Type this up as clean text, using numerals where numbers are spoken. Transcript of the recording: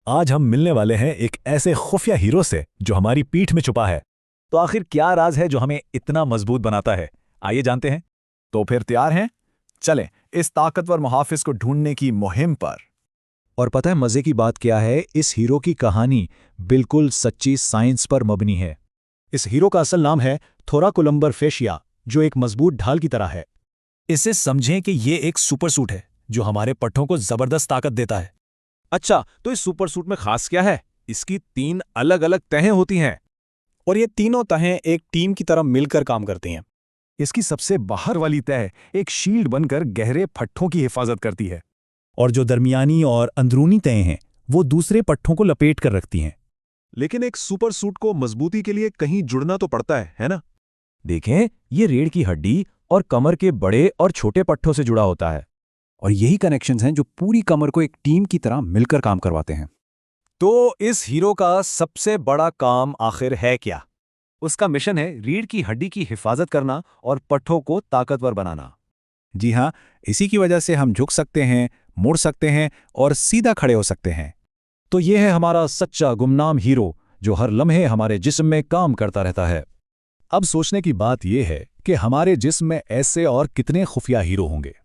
आज हम मिलने वाले हैं एक ऐसे खुफिया हीरो से जो हमारी पीठ में छुपा है। तो आखिर क्या राज है जो हमें इतना मजबूत बनाता है? आइए जानते हैं। तो फिर तैयार हैं? चलें इस ताकतवर मुहाफिज को ढूंढने की मुहिम पर। और पता है मजे की बात क्या है, इस हीरो की कहानी बिल्कुल सच्ची साइंस पर मबनी है। इस हीरो का असल नाम है थोराकुलंबर फेशिया, जो एक मजबूत ढाल की तरह है। इसे समझें कि ये एक सुपर सूट है जो हमारे पट्टों को जबरदस्त ताकत देता है। अच्छा, तो इस सुपर सूट में खास क्या है? इसकी 3 अलग अलग तहें होती हैं। और ये तीनों तहें एक टीम की तरह मिलकर काम करती हैं। इसकी सबसे बाहर वाली तह एक शील्ड बनकर गहरे पट्टों की हिफाजत करती है। और जो दरमियानी और अंदरूनी तहें हैं वो दूसरे पट्टों को लपेट कर रखती हैं। लेकिन एक सुपर सूट को मजबूती के लिए कहीं जुड़ना तो पड़ता है ना? देखें, ये रीढ़ की हड्डी और कमर के बड़े और छोटे पट्टों से जुड़ा होता है। और यही कनेक्शंस हैं जो पूरी कमर को एक टीम की तरह मिलकर काम करवाते हैं। तो इस हीरो का सबसे बड़ा काम आखिर है क्या? उसका मिशन है रीढ़ की हड्डी की हिफाजत करना और पट्टों को ताकतवर बनाना। जी हाँ, इसी की वजह से हम झुक सकते हैं, मुड़ सकते हैं और सीधा खड़े हो सकते हैं। तो ये है हमारा सच्चा गुमनाम हीरो जो हर लम्हे हमारे जिस्म में काम करता रहता है। अब सोचने की बात यह है कि हमारे जिस्म में ऐसे और कितने खुफिया हीरो होंगे